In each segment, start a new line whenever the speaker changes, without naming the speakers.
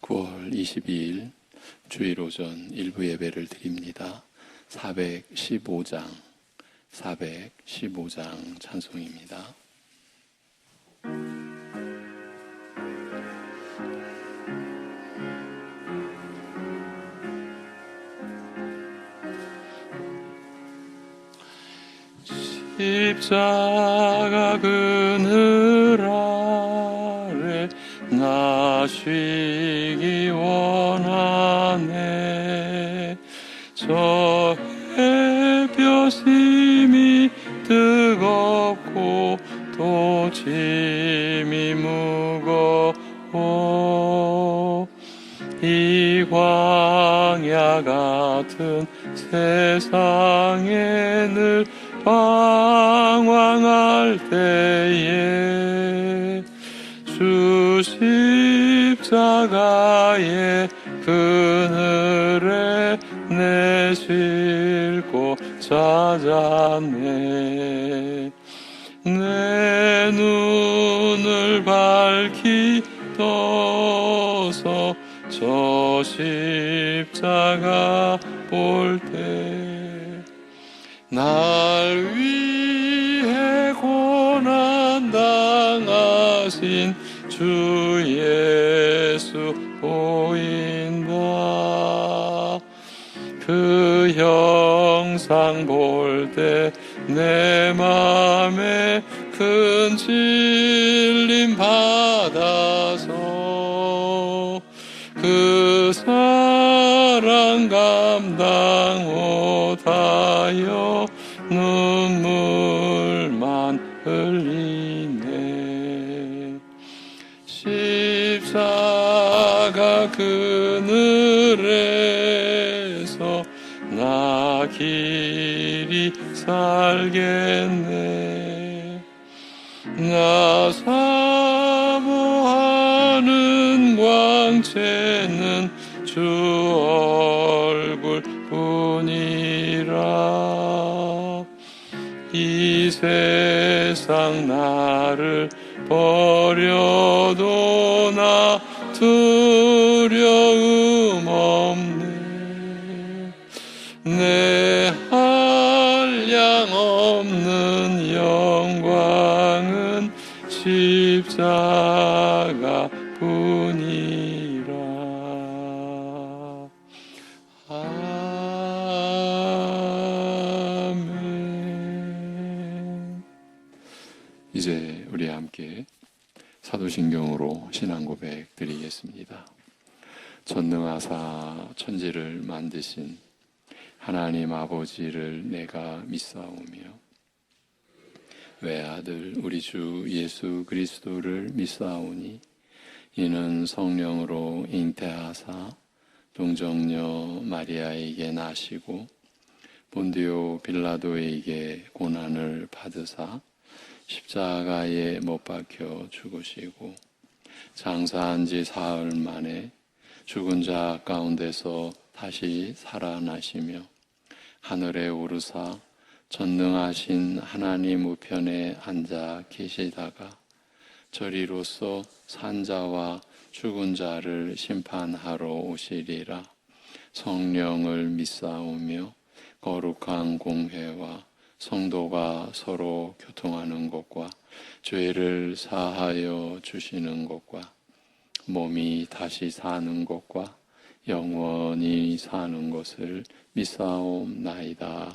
9월 22일 주일 오전 일부 예배를 드립니다. 415장 찬송입니다. 십자가 그늘 아래 나 쉬기 원하네. 저 햇볕이 뜨겁고 또 짐이 무거워 이 광야 같은 세상에 늘 방황할 때에 주 십자가의 그늘에 내 싣고 찾았네. 내 눈을 밝히 떠서 저 십자가 볼 때 날 위해 고난 당하신 주 예수 보인다. 그 형상 볼 때 내 맘에 큰 찔림 받아서 그 사랑 감당 못하여 눈물만 흘리네. 십자가 그늘에서 나 길이 살겠네. 나 사모하는 광채는 주 얼굴 뿐이라. 이 세상 나를 버려도 나 두려움 없네. 내 한량 없는 영광은 십자가 뿐이라. 아멘. 이제 우리 함께 사도신경으로 신앙 고백 드리겠습니다. 전능하사 천지를 만드신 하나님 아버지를 내가 믿사오며 외아들 우리 주 예수 그리스도를 믿사오니 이는 성령으로 잉태하사 동정녀 마리아에게 나시고 본디오 빌라도에게 고난을 받으사 십자가에 못 박혀 죽으시고 장사한 지 사흘 만에 죽은 자 가운데서 다시 살아나시며 하늘에 오르사 전능하신 하나님 우편에 앉아 계시다가 저리로서 산자와 죽은 자를 심판하러 오시리라. 성령을 믿사오며 거룩한 공회와 성도가 서로 교통하는 것과 죄를 사하여 주시는 것과 몸이 다시 사는 것과 영원히 사는 것을 믿사옵나이다.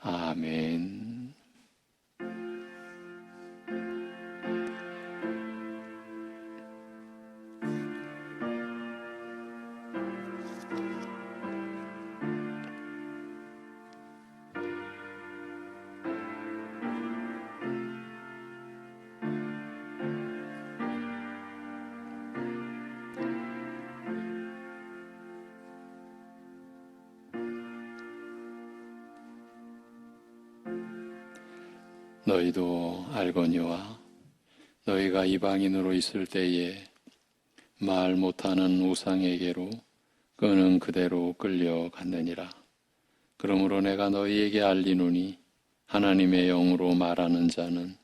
아멘. 너희도 알거니와 너희가 이방인으로 있을 때에 말 못하는 우상에게로 그는 그대로 끌려갔느니라. 그러므로 내가 너희에게 알리노니 하나님의 영으로 말하는 자는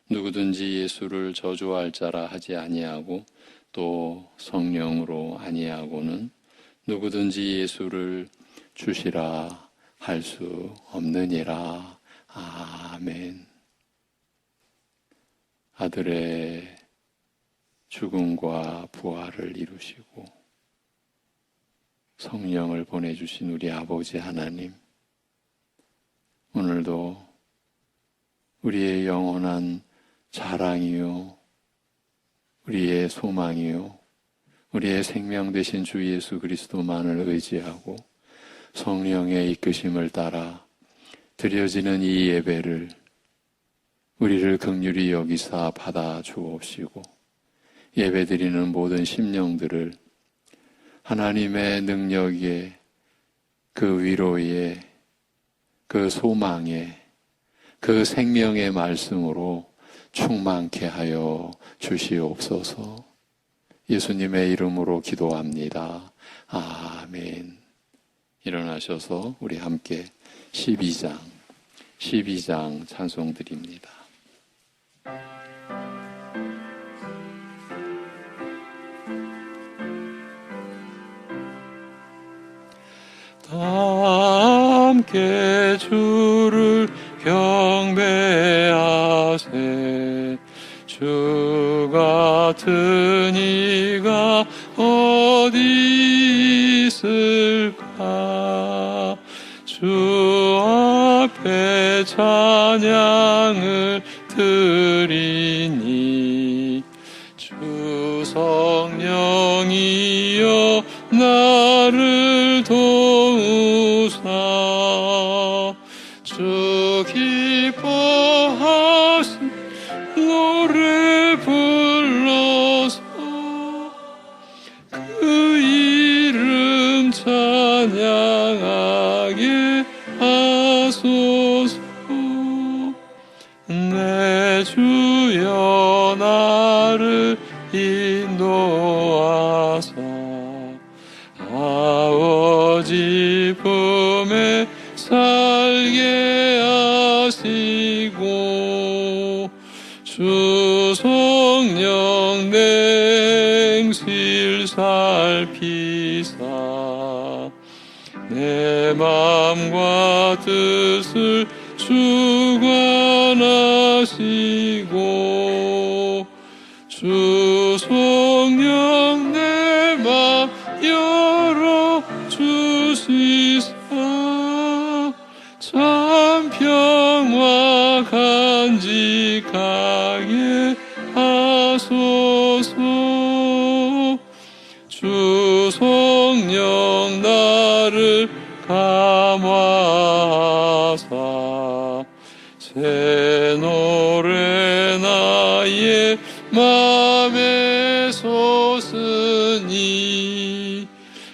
누구든지 예수를 저주할 자라 하지 아니하고 또 성령으로 아니하고는 누구든지 예수를 주시라 할 수 없느니라. 아멘. 아들의 죽음과 부활을 이루시고 성령을 보내주신 우리 아버지 하나님, 오늘도 우리의 영원한 자랑이요, 우리의 소망이요, 우리의 생명 되신 주 예수 그리스도만을 의지하고 성령의 이끄심을 따라 드려지는 이 예배를 우리를 긍휼히 여기사 받아 주옵시고, 예배드리는 모든 심령들을 하나님의 능력에, 그 위로에, 그 소망에, 그 생명의 말씀으로 충만케 하여 주시옵소서. 예수님의 이름으로 기도합니다. 아멘. 일어나셔서 우리 함께 12장 찬송 드립니다. 다 함께 주를 경배하세. 주 같은 이가 어디 있을까. 주 앞에 찬양을 드리니 주 성령이여 나를 도우사. 주 기뻐하신 노래 불러서 그 이름 찬양하게 하소서. 내 주여 나를 인도하사 아버지 품에 살게 하시고 주 성령 냉실 살피사 내 마음과 뜻을 주관하시고 주 성령 내 맘 열어 주시사 참 평화 간직하게 하소서. 주 성령 나를 감화하사 새 노래 나의 맘에 솟으니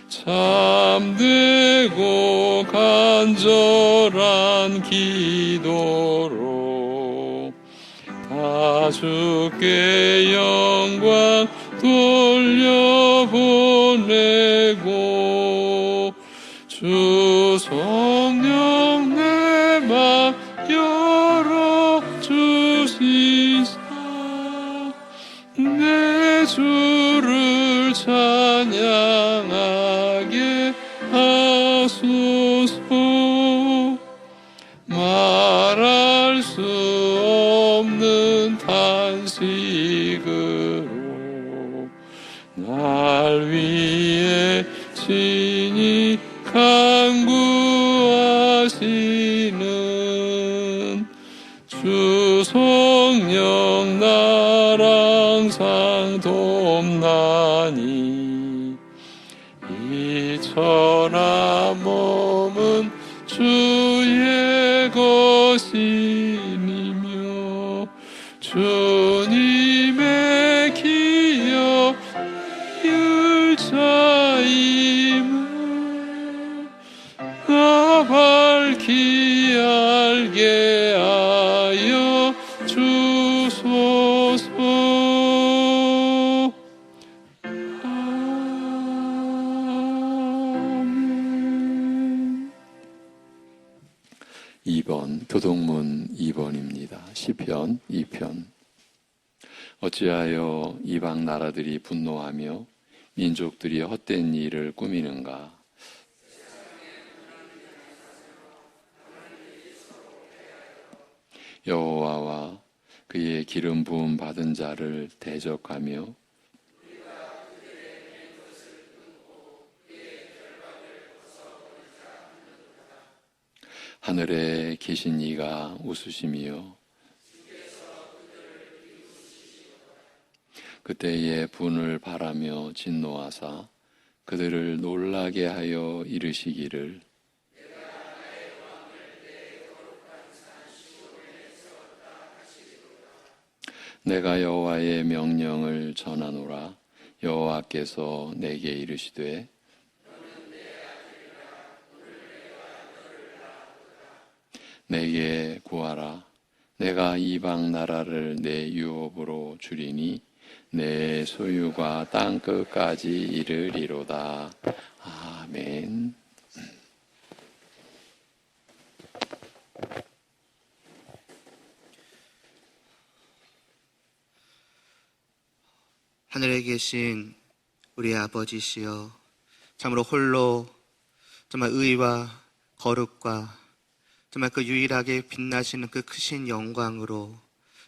참되고 간절한 기도로 다 주께 영광 돌려보내고 주 성령 내 맘 열어 주시사 내 주를 찬양하게 하소서. 말할 수 없는 탄식으로 날 위해 친히 간구하시는 주 성령 나랑 항상 돕나니 이 천한 몸은 주의 것이니며 주님의 기여 율자임을 나 밝히 알게 하여 주소서. 아멘. 2번 교동문 2번입니다. 시편 2편. 어찌하여 이방 나라들이 분노하며 민족들이 헛된 일을 꾸미는가? 여호와와 그의 기름 부음 받은 자를 대적하며 하늘에 계신 이가 웃으시며 그때에 분을 바라며 진노하사 그들을 놀라게 하여 이르시기를 내가 여호와의 명령을 전하노라. 여호와께서 내게 이르시되 내게 구하라. 내가 이방 나라를 내 유업으로 주리니 내 소유가 땅 끝까지 이르리로다. 아멘.
하늘에 계신 우리 아버지시여, 참으로 홀로 정말 의와 거룩과 정말 그 유일하게 빛나시는 그 크신 영광으로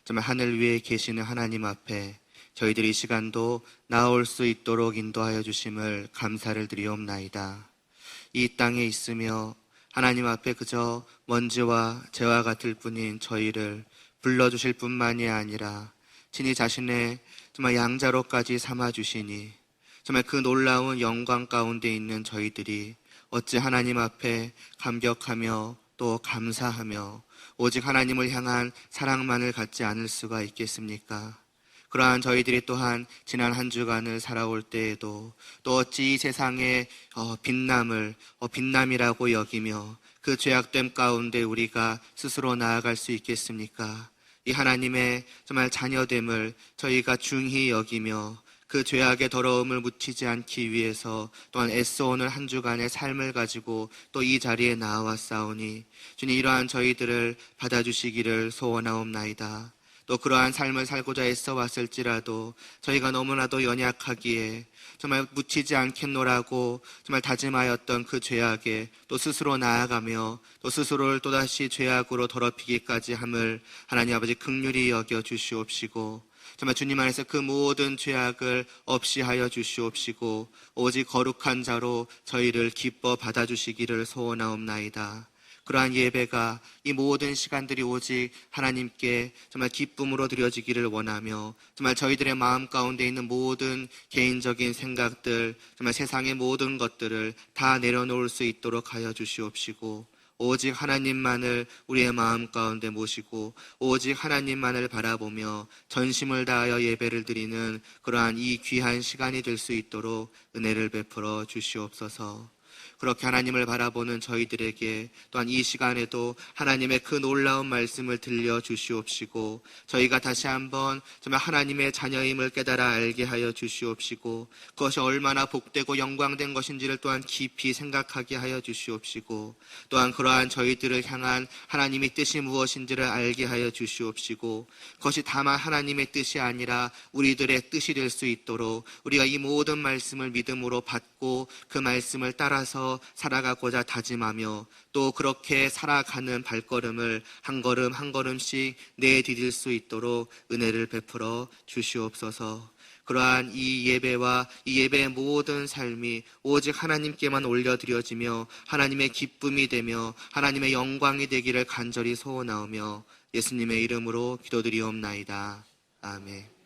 정말 하늘 위에 계시는 하나님 앞에 저희들이 이 시간도 나올 수 있도록 인도하여 주심을 감사를 드리옵나이다. 이 땅에 있으며 하나님 앞에 그저 먼지와 재와 같을 뿐인 저희를 불러주실 뿐만이 아니라 친히 자신의 정말 양자로까지 삼아주시니 정말 그 놀라운 영광 가운데 있는 저희들이 어찌 하나님 앞에 감격하며 또 감사하며 오직 하나님을 향한 사랑만을 갖지 않을 수가 있겠습니까? 그러한 저희들이 또한 지난 한 주간을 살아올 때에도 또 어찌 이 세상의 빛남이라고 여기며 그 죄악됨 가운데 우리가 스스로 나아갈 수 있겠습니까? 이 하나님의 정말 자녀됨을 저희가 중히 여기며 그 죄악의 더러움을 묻히지 않기 위해서 또한 애써오는 한 주간의 삶을 가지고 또 이 자리에 나와싸우니 주님 이러한 저희들을 받아주시기를 소원하옵나이다. 또 그러한 삶을 살고자 애써왔을지라도 저희가 너무나도 연약하기에 정말 묻히지 않겠노라고 정말 다짐하였던 그 죄악에 또 스스로 나아가며 또 스스로를 또다시 죄악으로 더럽히기까지 함을 하나님 아버지 긍휼히 여겨 주시옵시고 정말 주님 안에서 그 모든 죄악을 없이 하여 주시옵시고 오직 거룩한 자로 저희를 기뻐 받아주시기를 소원하옵나이다. 그러한 예배가 이 모든 시간들이 오직 하나님께 정말 기쁨으로 드려지기를 원하며 정말 저희들의 마음 가운데 있는 모든 개인적인 생각들 정말 세상의 모든 것들을 다 내려놓을 수 있도록 하여 주시옵시고 오직 하나님만을 우리의 마음 가운데 모시고 오직 하나님만을 바라보며 전심을 다하여 예배를 드리는 그러한 이 귀한 시간이 될 수 있도록 은혜를 베풀어 주시옵소서. 그렇게 하나님을 바라보는 저희들에게 또한 이 시간에도 하나님의 그 놀라운 말씀을 들려주시옵시고 저희가 다시 한번 정말 하나님의 자녀임을 깨달아 알게 하여 주시옵시고 그것이 얼마나 복되고 영광된 것인지를 또한 깊이 생각하게 하여 주시옵시고 또한 그러한 저희들을 향한 하나님의 뜻이 무엇인지를 알게 하여 주시옵시고 그것이 다만 하나님의 뜻이 아니라 우리들의 뜻이 될 수 있도록 우리가 이 모든 말씀을 믿음으로 받고 그 말씀을 따라서 살아가고자 다짐하며 또 그렇게 살아가는 발걸음을 한 걸음 한 걸음씩 내디딜 수 있도록 은혜를 베풀어 주시옵소서. 그러한 이 예배와 이 예배의 모든 삶이 오직 하나님께만 올려드려지며 하나님의 기쁨이 되며 하나님의 영광이 되기를 간절히 소원하오며 예수님의 이름으로 기도드리옵나이다. 아멘.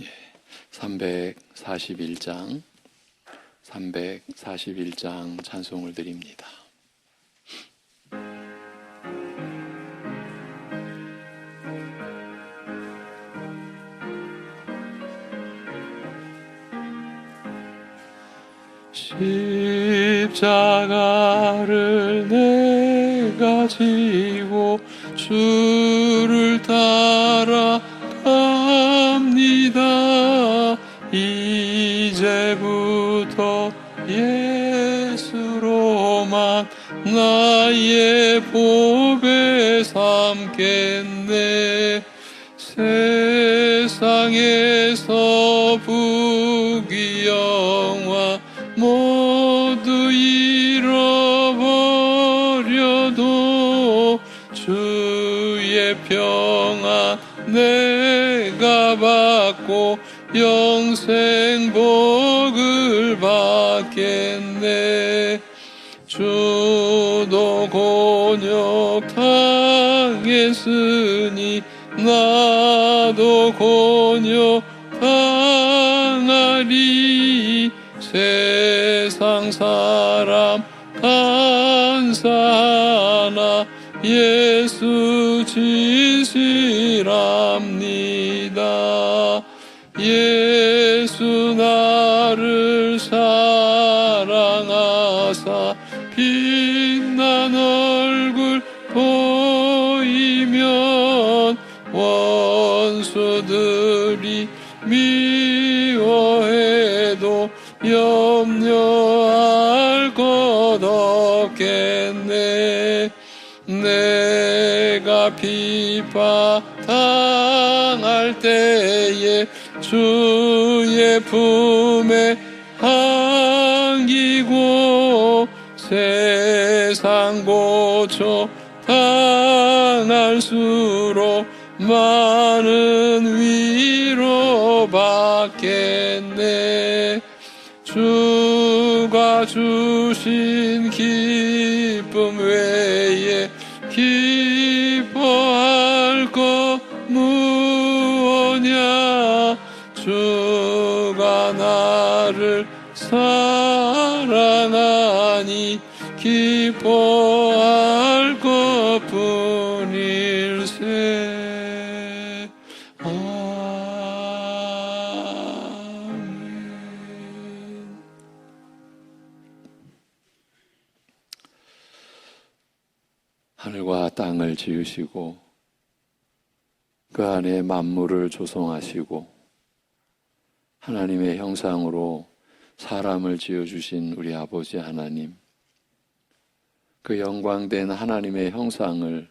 예, 341장 찬송을 드립니다. 십자가를 내가 지고 주를 따라갑니다. 이제부터 예수로만 나의 보배 삼겠네. 세상에서 부귀영화 모두 잃어버려도 주의 평안 내가 받고 영생 복을 받겠네. 주도 곤욕 당했으니 나도 곤욕 당하리. 세상 사람 간사하나 예수 진실합니다. 예수 나를 사랑하사 빛난 얼굴 보이면 원수들이 미워해도 염려할 것 없겠네. 내가 비판당할 때에 주의 품에 안기고 세상 고초 당할수록 많은 위로 받겠네. 주가 주신 기쁨 외에 기뻐할 것 무엇냐. 주가 나를 사랑하니 기뻐할 것뿐일세. 아멘. 하늘과 땅을 지으시고 그 안에 만물을 조성하시고 하나님의 형상으로 사람을 지어주신 우리 아버지 하나님, 그 영광된 하나님의 형상을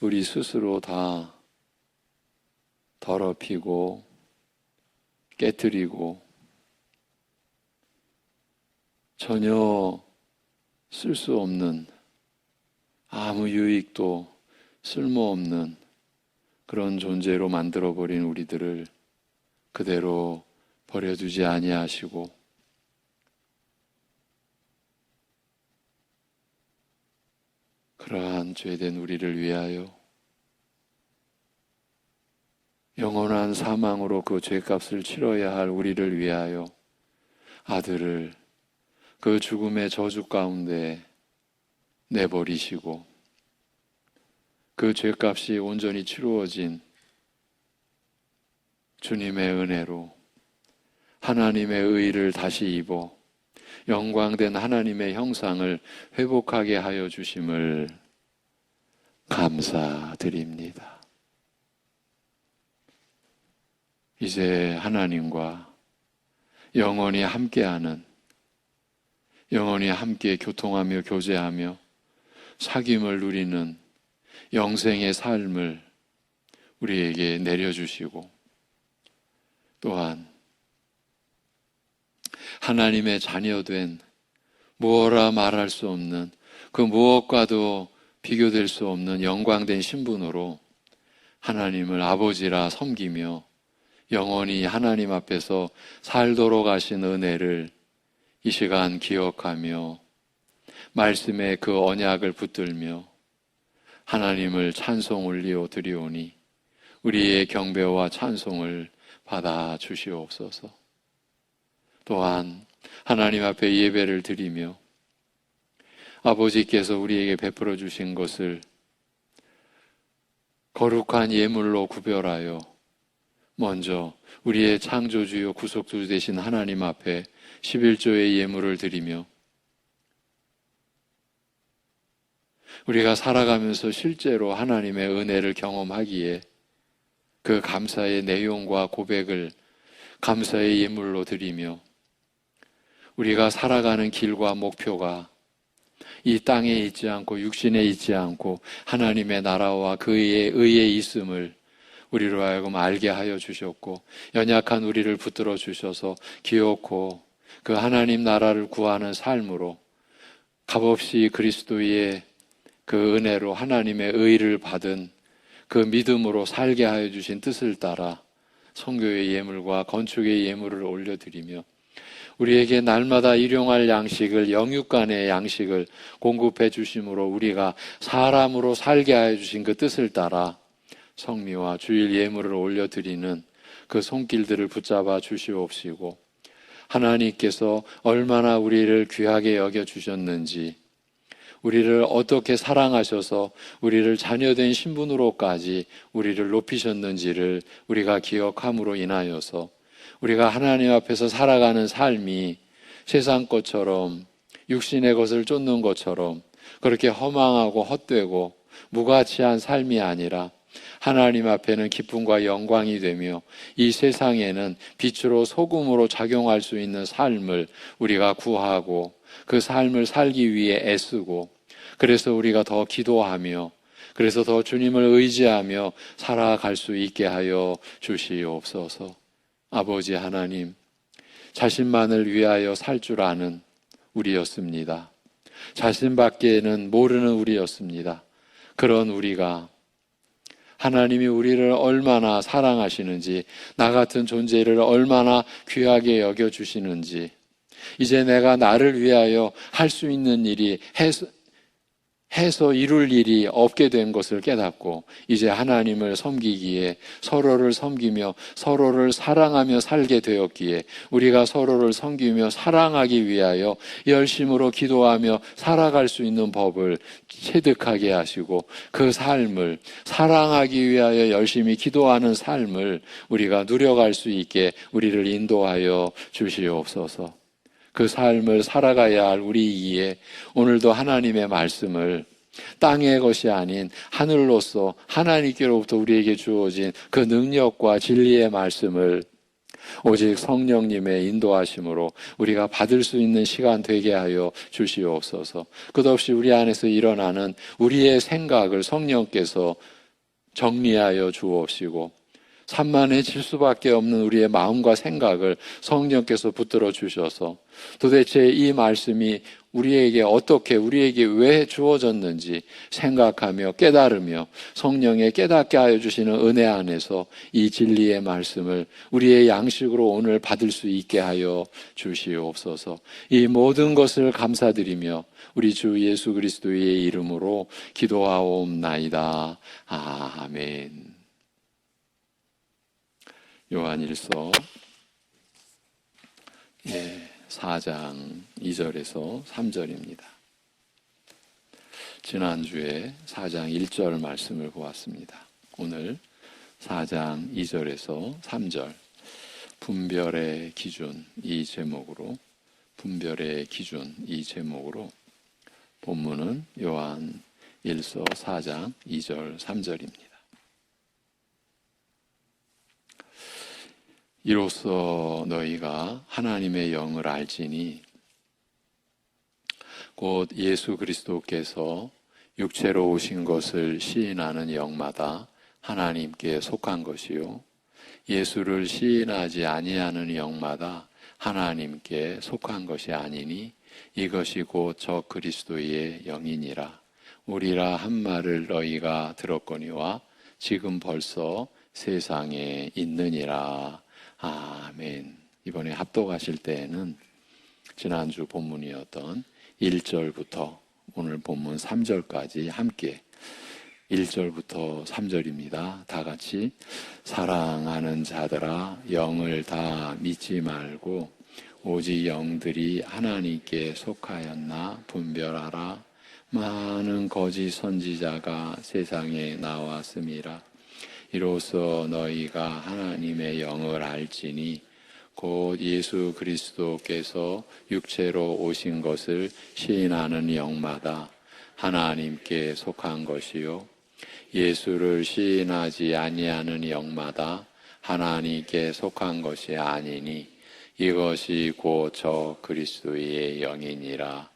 우리 스스로 다 더럽히고 깨트리고 전혀 쓸 수 없는, 아무 유익도 쓸모없는 그런 존재로 만들어버린 우리들을 그대로 버려두지 아니하시고 그러한 죄된 우리를 위하여 영원한 사망으로 그 죄값을 치러야 할 우리를 위하여 아들을 그 죽음의 저주 가운데 내버리시고 그 죄값이 온전히 치루어진 주님의 은혜로 하나님의 의를 다시 입어 영광된 하나님의 형상을 회복하게 하여 주심을 감사드립니다. 이제 하나님과 영원히 함께하는, 영원히 함께 교통하며 교제하며 사귐을 누리는 영생의 삶을 우리에게 내려주시고 또한 하나님의 자녀된 무엇라 말할 수 없는 그 무엇과도 비교될 수 없는 영광된 신분으로 하나님을 아버지라 섬기며 영원히 하나님 앞에서 살도록 하신 은혜를 이 시간 기억하며 말씀의 그 언약을 붙들며 하나님을 찬송 올리어 드리오니 우리의 경배와 찬송을 받아 주시옵소서. 또한 하나님 앞에 예배를 드리며 아버지께서 우리에게 베풀어 주신 것을 거룩한 예물로 구별하여 먼저 우리의 창조주요 구속주 되신 하나님 앞에 11조의 예물을 드리며 우리가 살아가면서 실제로 하나님의 은혜를 경험하기에 그 감사의 내용과 고백을 감사의 예물로 드리며 우리가 살아가는 길과 목표가 이 땅에 있지 않고 육신에 있지 않고 하나님의 나라와 그의 의에 있음을 우리로 하여금 알게 하여 주셨고 연약한 우리를 붙들어 주셔서 기어코 그 하나님 나라를 구하는 삶으로 값없이 그리스도의 그 은혜로 하나님의 의를 받은 그 믿음으로 살게 하여 주신 뜻을 따라 선교의 예물과 건축의 예물을 올려드리며 우리에게 날마다 일용할 양식을 영육간의 양식을 공급해 주심으로 우리가 사람으로 살게 하여 주신 그 뜻을 따라 성미와 주일 예물을 올려드리는 그 손길들을 붙잡아 주시옵시고 하나님께서 얼마나 우리를 귀하게 여겨주셨는지 우리를 어떻게 사랑하셔서 우리를 자녀된 신분으로까지 우리를 높이셨는지를 우리가 기억함으로 인하여서 우리가 하나님 앞에서 살아가는 삶이 세상 것처럼 육신의 것을 쫓는 것처럼 그렇게 허망하고 헛되고 무가치한 삶이 아니라 하나님 앞에는 기쁨과 영광이 되며 이 세상에는 빛으로 소금으로 작용할 수 있는 삶을 우리가 구하고 그 삶을 살기 위해 애쓰고 그래서 우리가 더 기도하며 그래서 더 주님을 의지하며 살아갈 수 있게 하여 주시옵소서. 아버지 하나님, 자신만을 위하여 살 줄 아는 우리였습니다. 자신밖에는 모르는 우리였습니다. 그런 우리가 하나님이 우리를 얼마나 사랑하시는지, 나 같은 존재를 얼마나 귀하게 여겨주시는지, 이제 내가 나를 위하여 할 수 있는 일이 해서 이룰 일이 없게 된 것을 깨닫고 이제 하나님을 섬기기에 서로를 섬기며 서로를 사랑하며 살게 되었기에 우리가 서로를 섬기며 사랑하기 위하여 열심으로 기도하며 살아갈 수 있는 법을 체득하게 하시고 그 삶을 사랑하기 위하여 열심히 기도하는 삶을 우리가 누려갈 수 있게 우리를 인도하여 주시옵소서. 그 삶을 살아가야 할 우리이기에 오늘도 하나님의 말씀을 땅의 것이 아닌 하늘로서 하나님께로부터 우리에게 주어진 그 능력과 진리의 말씀을 오직 성령님의 인도하심으로 우리가 받을 수 있는 시간 되게 하여 주시옵소서. 끝없이 우리 안에서 일어나는 우리의 생각을 성령께서 정리하여 주옵시고 산만해질 수밖에 없는 우리의 마음과 생각을 성령께서 붙들어 주셔서 도대체 이 말씀이 우리에게 어떻게 우리에게 왜 주어졌는지 생각하며 깨달으며 성령의 깨닫게 하여 주시는 은혜 안에서 이 진리의 말씀을 우리의 양식으로 오늘 받을 수 있게 하여 주시옵소서. 이 모든 것을 감사드리며 우리 주 예수 그리스도의 이름으로 기도하옵나이다. 아멘. 요한일서 4장 2절에서 3절입니다. 지난주에 4장 1절 말씀을 보았습니다. 오늘 4장 2절에서 3절 분별의 기준 이 제목으로 본문은 요한일서 4장 2절 3절입니다. 이로써 너희가 하나님의 영을 알지니 곧 예수 그리스도께서 육체로 오신 것을 시인하는 영마다 하나님께 속한 것이요 예수를 시인하지 아니하는 영마다 하나님께 속한 것이 아니니 이것이 곧 저 그리스도의 영이니라. 우리라 한 말을 너희가 들었거니와 지금 벌써 세상에 있느니라. 아멘. 이번에 합독하실 때에는 지난주 본문이었던 1절부터 오늘 본문 3절까지 함께 1절부터 3절입니다. 다 같이 사랑하는 자들아 영을 다 믿지 말고 오직 영들이 하나님께 속하였나 분별하라. 많은 거짓 선지자가 세상에 나왔음이라. 이로써 너희가 하나님의 영을 알지니 곧 예수 그리스도께서 육체로 오신 것을 시인하는 영마다 하나님께 속한 것이요 예수를 시인하지 아니하는 영마다 하나님께 속한 것이 아니니 이것이 곧 저 그리스도의 영이니라.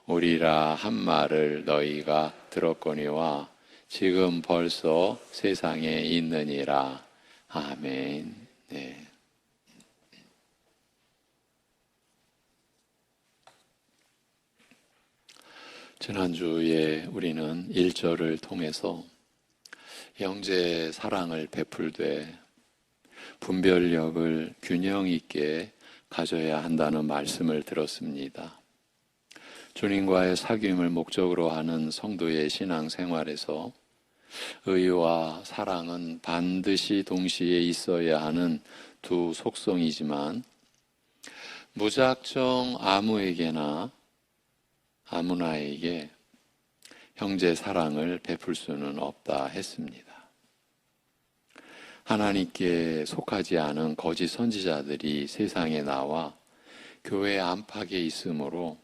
우리라 한 말을 너희가 들었거니와 지금 벌써 세상에 있느니라. 아멘. 네. 지난주에 우리는 1절을 통해서 형제 사랑을 베풀되 분별력을 균형 있게 가져야 한다는 말씀을 들었습니다. 주님과의 사귐을 목적으로 하는 성도의 신앙생활에서 의와 사랑은 반드시 동시에 있어야 하는 두 속성이지만 무작정 아무나에게 형제 사랑을 베풀 수는 없다 했습니다. 하나님께 속하지 않은 거짓 선지자들이 세상에 나와 교회 안팎에 있으므로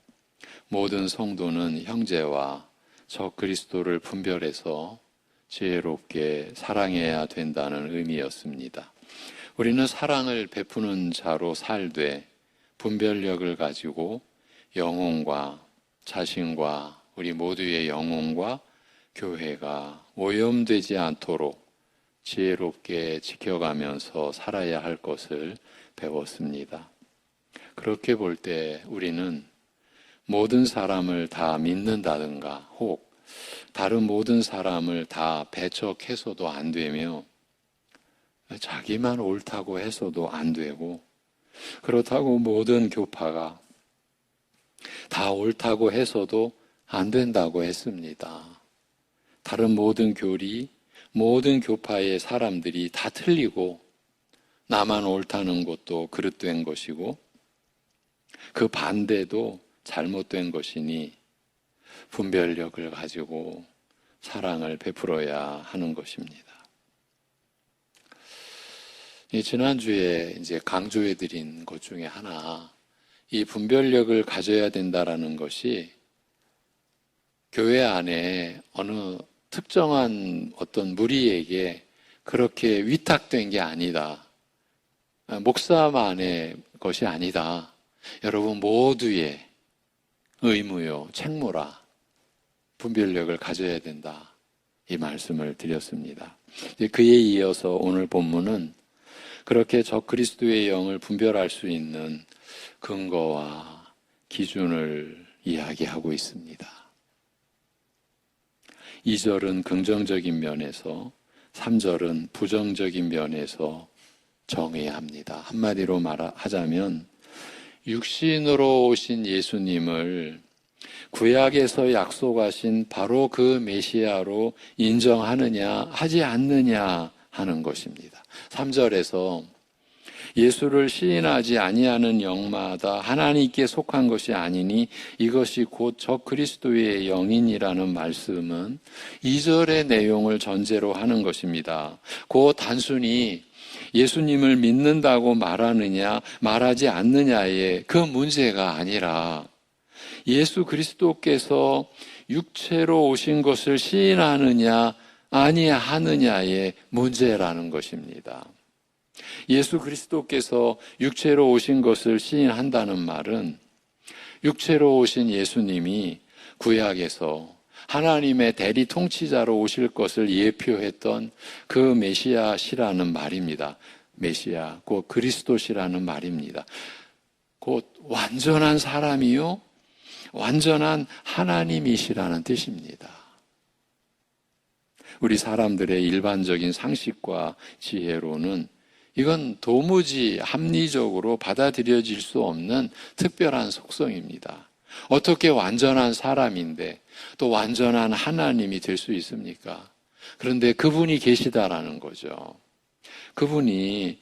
모든 성도는 형제와 저 그리스도를 분별해서 지혜롭게 사랑해야 된다는 의미였습니다. 우리는 사랑을 베푸는 자로 살되 분별력을 가지고 영혼과 자신과 우리 모두의 영혼과 교회가 오염되지 않도록 지혜롭게 지켜가면서 살아야 할 것을 배웠습니다. 그렇게 볼 때 우리는 모든 사람을 다 믿는다든가 혹 다른 모든 사람을 다 배척해서도 안 되며 자기만 옳다고 해서도 안 되고 그렇다고 모든 교파가 다 옳다고 해서도 안 된다고 했습니다. 다른 모든 교리, 모든 교파의 사람들이 다 틀리고 나만 옳다는 것도 그릇된 것이고 그 반대도 잘못된 것이니 분별력을 가지고 사랑을 베풀어야 하는 것입니다. 지난주에 이제 강조해 드린 것 중에 하나, 이 분별력을 가져야 된다라는 것이 교회 안에 어느 특정한 어떤 무리에게 그렇게 위탁된 게 아니다. 목사만의 것이 아니다. 여러분 모두의 의무요, 책무라. 분별력을 가져야 된다. 이 말씀을 드렸습니다. 그에 이어서 오늘 본문은 그렇게 저 그리스도의 영을 분별할 수 있는 근거와 기준을 이야기하고 있습니다. 2절은 긍정적인 면에서 3절은 부정적인 면에서 정해야 합니다. 한마디로 말하자면 육신으로 오신 예수님을 구약에서 약속하신 바로 그 메시아로 인정하느냐 하지 않느냐 하는 것입니다. 3절에서 예수를 시인하지 아니하는 영마다 하나님께 속한 것이 아니니 이것이 곧 저 그리스도의 영이니라는 말씀은 2절의 내용을 전제로 하는 것입니다. 곧 단순히 예수님을 믿는다고 말하느냐 말하지 않느냐의 그 문제가 아니라 예수 그리스도께서 육체로 오신 것을 시인하느냐 아니하느냐의 문제라는 것입니다. 예수 그리스도께서 육체로 오신 것을 시인한다는 말은 육체로 오신 예수님이 구약에서 하나님의 대리 통치자로 오실 것을 예표했던 그 메시아시라는 말입니다. 메시아, 곧 그리스도시라는 말입니다. 곧 완전한 사람이요, 완전한 하나님이시라는 뜻입니다. 우리 사람들의 일반적인 상식과 지혜로는 이건 도무지 합리적으로 받아들여질 수 없는 특별한 속성입니다. 어떻게 완전한 사람인데 또 완전한 하나님이 될 수 있습니까? 그런데 그분이 계시다라는 거죠. 그분이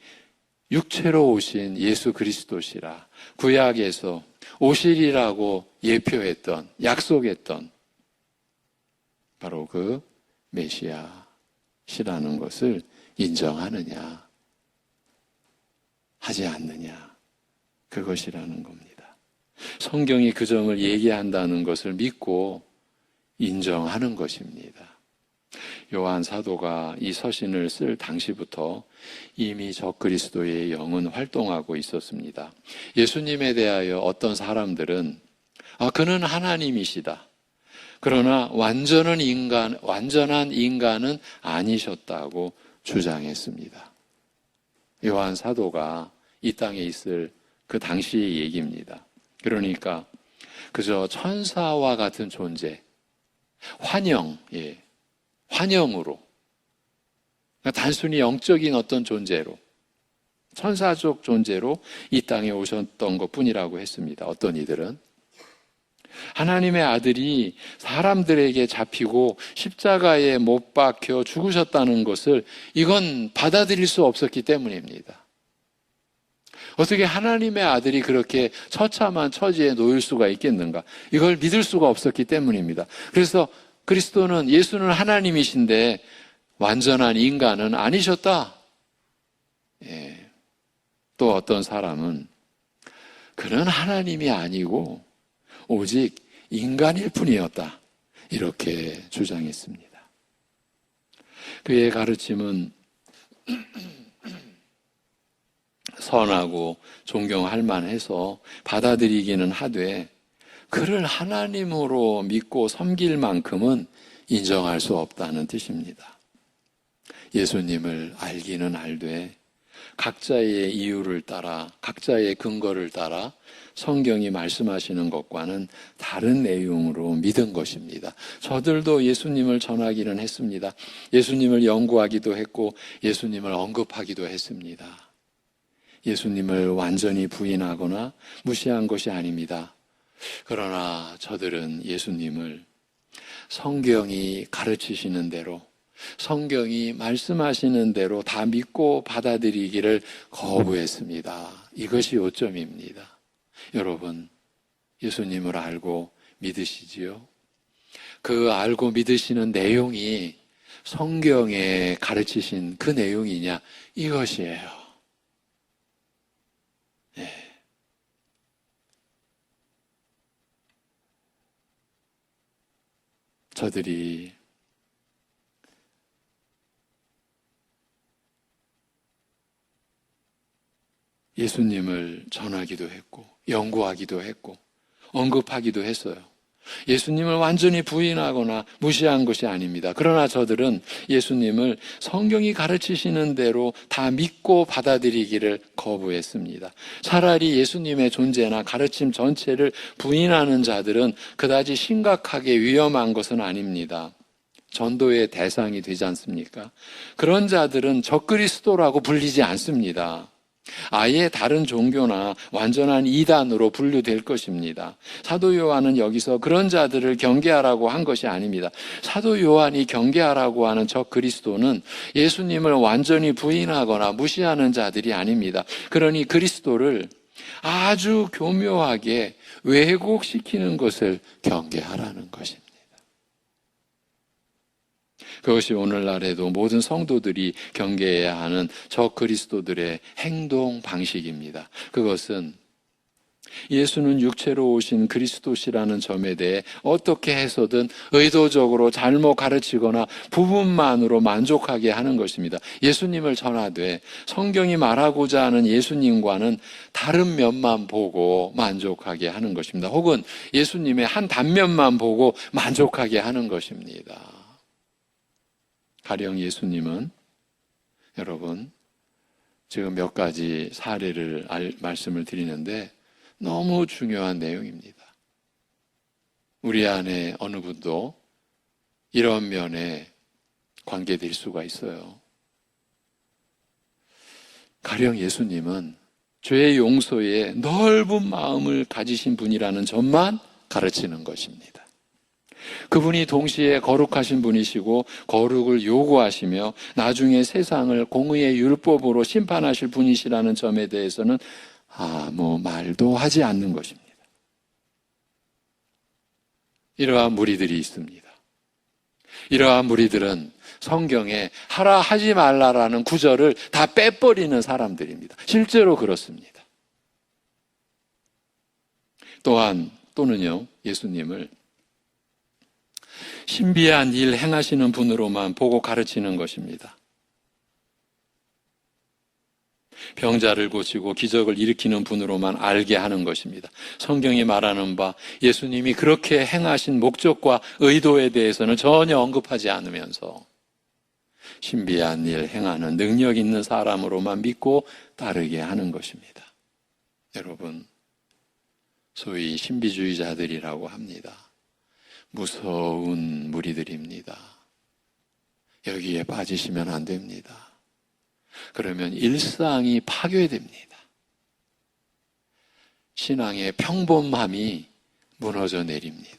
육체로 오신 예수 그리스도시라 구약에서 오시리라고 예표했던, 약속했던 바로 그 메시아시라는 것을 인정하느냐 하지 않느냐, 그것이라는 겁니다. 성경이 그 점을 얘기한다는 것을 믿고 인정하는 것입니다. 요한 사도가 이 서신을 쓸 당시부터 이미 적그리스도의 영은 활동하고 있었습니다. 예수님에 대하여 어떤 사람들은 그는 하나님이시다. 그러나 완전한 인간은 아니셨다고 주장했습니다. 요한 사도가 이 땅에 있을 그 당시의 얘기입니다. 그러니까 그저 천사와 같은 존재, 환영으로, 그러니까 단순히 영적인 어떤 존재로, 천사적 존재로 이 땅에 오셨던 것 뿐이라고 했습니다. 어떤 이들은 하나님의 아들이 사람들에게 잡히고 십자가에 못 박혀 죽으셨다는 것을 이건 받아들일 수 없었기 때문입니다. 어떻게 하나님의 아들이 그렇게 처참한 처지에 놓일 수가 있겠는가? 이걸 믿을 수가 없었기 때문입니다. 그래서 그리스도는, 예수는 하나님이신데 완전한 인간은 아니셨다. 또 어떤 사람은 그는 하나님이 아니고 오직 인간일 뿐이었다. 이렇게 주장했습니다. 그의 가르침은 선하고 존경할 만해서 받아들이기는 하되 그를 하나님으로 믿고 섬길 만큼은 인정할 수 없다는 뜻입니다. 예수님을 알기는 알되 각자의 이유를 따라, 각자의 근거를 따라 성경이 말씀하시는 것과는 다른 내용으로 믿은 것입니다. 저들도 예수님을 전하기는 했습니다. 예수님을 연구하기도 했고 예수님을 언급하기도 했습니다. 예수님을 완전히 부인하거나 무시한 것이 아닙니다. 그러나 저들은 예수님을 성경이 가르치시는 대로, 성경이 말씀하시는 대로 다 믿고 받아들이기를 거부했습니다. 이것이 요점입니다. 여러분, 예수님을 알고 믿으시지요? 그 알고 믿으시는 내용이 성경에 가르치신 그 내용이냐? 이것이에요. 저들이 예수님을 전하기도 했고 연구하기도 했고 언급하기도 했어요. 예수님을 완전히 부인하거나 무시한 것이 아닙니다. 그러나 저들은 예수님을 성경이 가르치시는 대로 다 믿고 받아들이기를 거부했습니다. 차라리 예수님의 존재나 가르침 전체를 부인하는 자들은 그다지 심각하게 위험한 것은 아닙니다. 전도의 대상이 되지 않습니까? 그런 자들은 적그리스도라고 불리지 않습니다. 아예 다른 종교나 완전한 이단으로 분류될 것입니다. 사도 요한은 여기서 그런 자들을 경계하라고 한 것이 아닙니다. 사도 요한이 경계하라고 하는 저 그리스도는 예수님을 완전히 부인하거나 무시하는 자들이 아닙니다. 그러니 그리스도를 아주 교묘하게 왜곡시키는 것을 경계하라는 것입니다. 그것이 오늘날에도 모든 성도들이 경계해야 하는 저 그리스도들의 행동 방식입니다. 그것은 예수는 육체로 오신 그리스도시라는 점에 대해 어떻게 해서든 의도적으로 잘못 가르치거나 부분만으로 만족하게 하는 것입니다. 예수님을 전하되 성경이 말하고자 하는 예수님과는 다른 면만 보고 만족하게 하는 것입니다. 혹은 예수님의 한 단면만 보고 만족하게 하는 것입니다. 가령 예수님은 여러분 지금 몇 가지 사례를 말씀을 드리는데 너무 중요한 내용입니다. 우리 안에 어느 분도 이런 면에 관계될 수가 있어요. 가령 예수님은 죄의 용서에 넓은 마음을 가지신 분이라는 점만 가르치는 것입니다. 그분이 동시에 거룩하신 분이시고 거룩을 요구하시며 나중에 세상을 공의의 율법으로 심판하실 분이시라는 점에 대해서는 말도 하지 않는 것입니다. 이러한 무리들이 있습니다. 이러한 무리들은 성경에 하라 하지 말라라는 구절을 다 빼버리는 사람들입니다. 실제로 그렇습니다. 또는요, 예수님을 신비한 일 행하시는 분으로만 보고 가르치는 것입니다. 병자를 고치고 기적을 일으키는 분으로만 알게 하는 것입니다. 성경이 말하는 바 예수님이 그렇게 행하신 목적과 의도에 대해서는 전혀 언급하지 않으면서 신비한 일 행하는 능력 있는 사람으로만 믿고 따르게 하는 것입니다. 여러분, 소위 신비주의자들이라고 합니다. 무서운 무리들입니다. 여기에 빠지시면 안 됩니다. 그러면 일상이 파괴됩니다. 신앙의 평범함이 무너져 내립니다.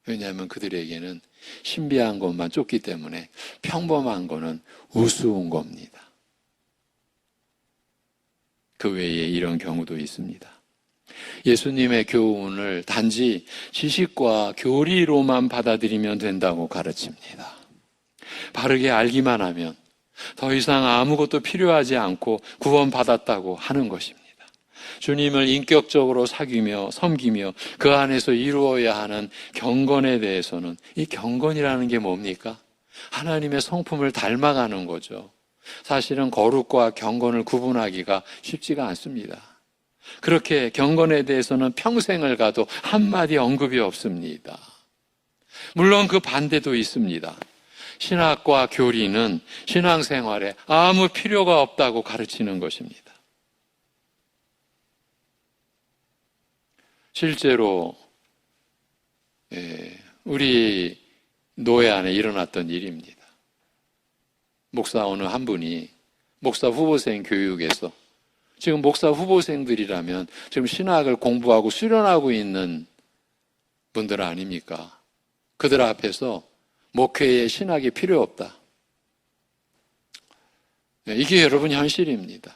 왜냐하면 그들에게는 신비한 것만 쫓기 때문에 평범한 거는 우스운 겁니다. 그 외에 이런 경우도 있습니다. 예수님의 교훈을 단지 지식과 교리로만 받아들이면 된다고 가르칩니다. 바르게 알기만 하면 더 이상 아무것도 필요하지 않고 구원받았다고 하는 것입니다. 주님을 인격적으로 사귀며 섬기며 그 안에서 이루어야 하는 경건에 대해서는, 이 경건이라는 게 뭡니까? 하나님의 성품을 닮아가는 거죠. 사실은 거룩과 경건을 구분하기가 쉽지가 않습니다. 그렇게 경건에 대해서는 평생을 가도 한마디 언급이 없습니다. 물론 그 반대도 있습니다. 신학과 교리는 신앙생활에 아무 필요가 없다고 가르치는 것입니다. 실제로 우리 노회 안에 일어났던 일입니다. 목사 어느 한 분이 목사 후보생 교육에서, 지금 목사 후보생들이라면 지금 신학을 공부하고 수련하고 있는 분들 아닙니까? 그들 앞에서 목회에 신학이 필요 없다. 이게 여러분 현실입니다.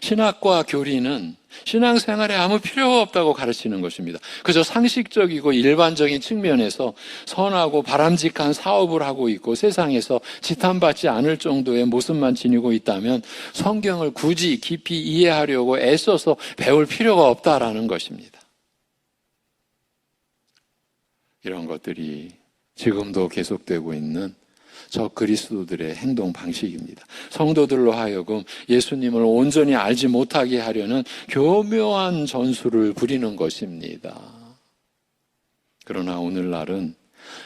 신학과 교리는 신앙생활에 아무 필요가 없다고 가르치는 것입니다. 그저 상식적이고 일반적인 측면에서 선하고 바람직한 사업을 하고 있고 세상에서 지탄받지 않을 정도의 모습만 지니고 있다면 성경을 굳이 깊이 이해하려고 애써서 배울 필요가 없다라는 것입니다. 이런 것들이 지금도 계속되고 있는 저 그리스도들의 행동 방식입니다. 성도들로 하여금 예수님을 온전히 알지 못하게 하려는 교묘한 전술을 부리는 것입니다. 그러나 오늘날은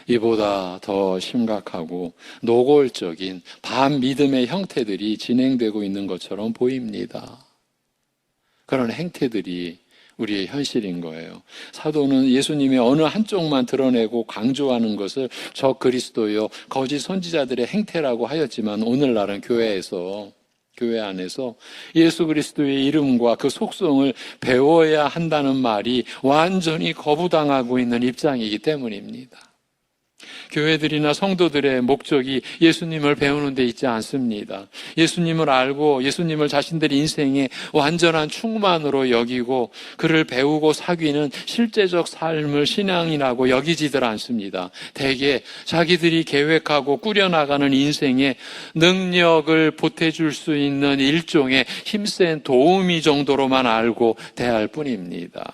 이보다 더 심각하고 노골적인 반믿음의 형태들이 진행되고 있는 것처럼 보입니다. 그런 행태들이 우리의 현실인 거예요. 사도는 예수님의 어느 한쪽만 드러내고 강조하는 것을 저 그리스도요 거짓 선지자들의 행태라고 하였지만, 오늘날은 교회 안에서 예수 그리스도의 이름과 그 속성을 배워야 한다는 말이 완전히 거부당하고 있는 입장이기 때문입니다. 교회들이나 성도들의 목적이 예수님을 배우는 데 있지 않습니다. 예수님을 알고 예수님을 자신들의 인생의 완전한 충만으로 여기고 그를 배우고 사귀는 실제적 삶을 신앙이라고 여기지들 않습니다. 대개 자기들이 계획하고 꾸려나가는 인생에 능력을 보태줄 수 있는 일종의 힘센 도우미 정도로만 알고 대할 뿐입니다.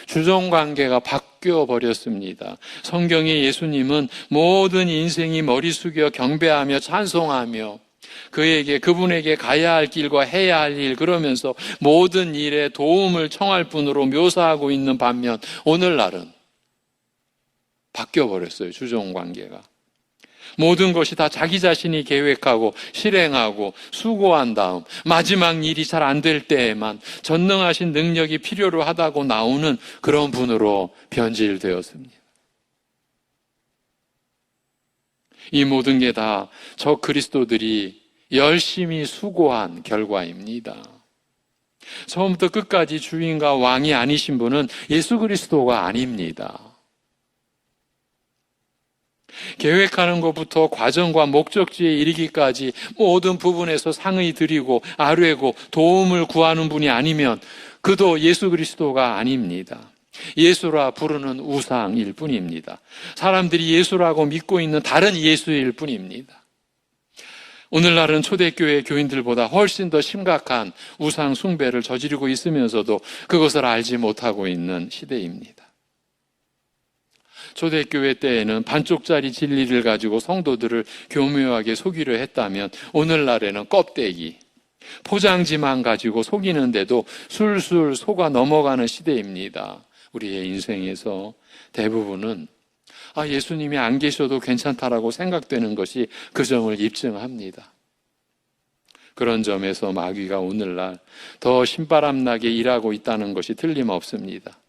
주종관계가 바뀌어 버렸습니다. 성경의 예수님은 모든 인생이 머리 숙여 경배하며 찬송하며 그분에게 가야 할 길과 해야 할 일, 그러면서 모든 일에 도움을 청할 분으로 묘사하고 있는 반면, 오늘날은 바뀌어 버렸어요. 주종관계가. 모든 것이 다 자기 자신이 계획하고 실행하고 수고한 다음 마지막 일이 잘 안 될 때에만 전능하신 능력이 필요로 하다고 나오는 그런 분으로 변질되었습니다. 이 모든 게 다 저 그리스도들이 열심히 수고한 결과입니다. 처음부터 끝까지 주인과 왕이 아니신 분은 예수 그리스도가 아닙니다. 계획하는 것부터 과정과 목적지에 이르기까지 모든 부분에서 상의 드리고 아뢰고 도움을 구하는 분이 아니면 그도 예수 그리스도가 아닙니다. 예수라 부르는 우상일 뿐입니다. 사람들이 예수라고 믿고 있는 다른 예수일 뿐입니다. 오늘날은 초대교회 교인들보다 훨씬 더 심각한 우상 숭배를 저지르고 있으면서도 그것을 알지 못하고 있는 시대입니다. 초대교회 때에는 반쪽짜리 진리를 가지고 성도들을 교묘하게 속이려 했다면 오늘날에는 껍데기, 포장지만 가지고 속이는데도 술술 속아 넘어가는 시대입니다. 우리의 인생에서 대부분은 예수님이 안 계셔도 괜찮다라고 생각되는 것이 그 점을 입증합니다. 그런 점에서 마귀가 오늘날 더 신바람나게 일하고 있다는 것이 틀림없습니다.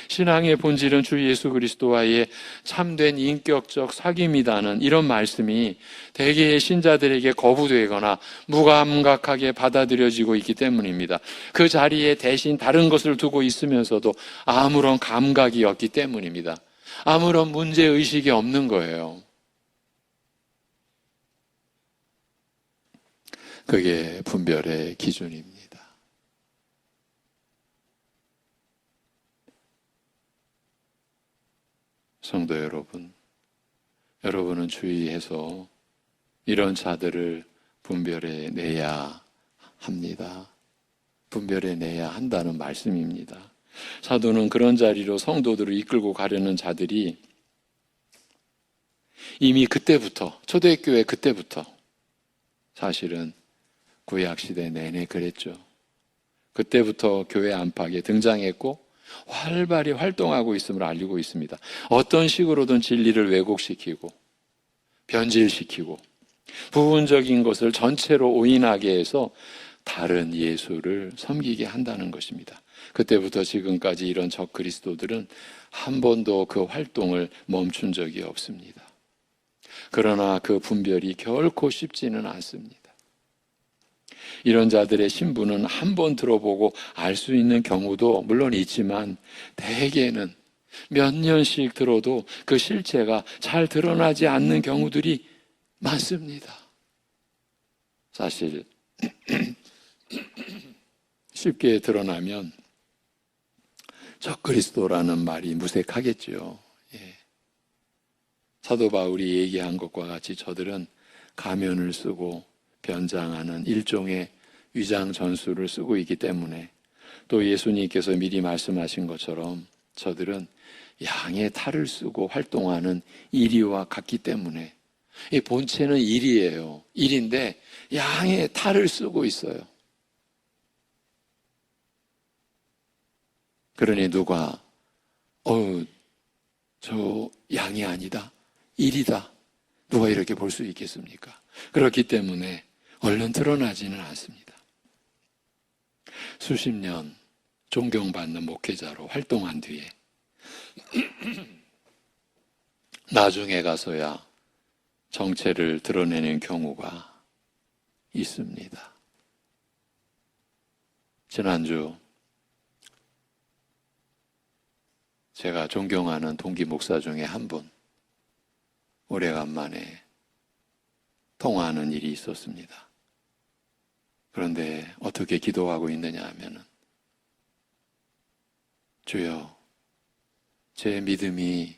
신앙의 본질은 주 예수 그리스도와의 참된 인격적 사귐이다는 이런 말씀이 대개의 신자들에게 거부되거나 무감각하게 받아들여지고 있기 때문입니다. 그 자리에 대신 다른 것을 두고 있으면서도 아무런 감각이 없기 때문입니다. 아무런 문제의식이 없는 거예요. 그게 분별의 기준입니다. 성도 여러분, 여러분은 주의해서 이런 자들을 분별해 내야 합니다. 분별해 내야 한다는 말씀입니다. 사도는 그런 자리로 성도들을 이끌고 가려는 자들이 이미 그때부터, 초대교회 그때부터 사실은 구약시대 내내 그랬죠. 그때부터 교회 안팎에 등장했고 활발히 활동하고 있음을 알리고 있습니다. 어떤 식으로든 진리를 왜곡시키고 변질시키고 부분적인 것을 전체로 오인하게 해서 다른 예수를 섬기게 한다는 것입니다. 그때부터 지금까지 이런 적 그리스도들은 한 번도 그 활동을 멈춘 적이 없습니다. 그러나 그 분별이 결코 쉽지는 않습니다. 이런 자들의 신분은 한 번 들어보고 알 수 있는 경우도 물론 있지만 대개는 몇 년씩 들어도 그 실체가 잘 드러나지 않는 경우들이 많습니다. 사실 쉽게 드러나면 적그리스도라는 말이 무색하겠죠. 사도 바울이 얘기한 것과 같이 저들은 가면을 쓰고 변장하는 일종의 위장 전술을 쓰고 있기 때문에 또 예수님께서 미리 말씀하신 것처럼 저들은 양의 탈을 쓰고 활동하는 이리와 같기 때문에 이 본체는 일이에요. 일인데 양의 탈을 쓰고 있어요. 그러니 누가 저 양이 아니다. 일이다. 누가 이렇게 볼 수 있겠습니까? 그렇기 때문에 얼른 드러나지는 않습니다. 수십 년 존경받는 목회자로 활동한 뒤에 나중에 가서야 정체를 드러내는 경우가 있습니다. 지난주 제가 존경하는 동기 목사 중에 한 분, 오래간만에 통화하는 일이 있었습니다. 그런데 어떻게 기도하고 있느냐 하면은, 주여, 제 믿음이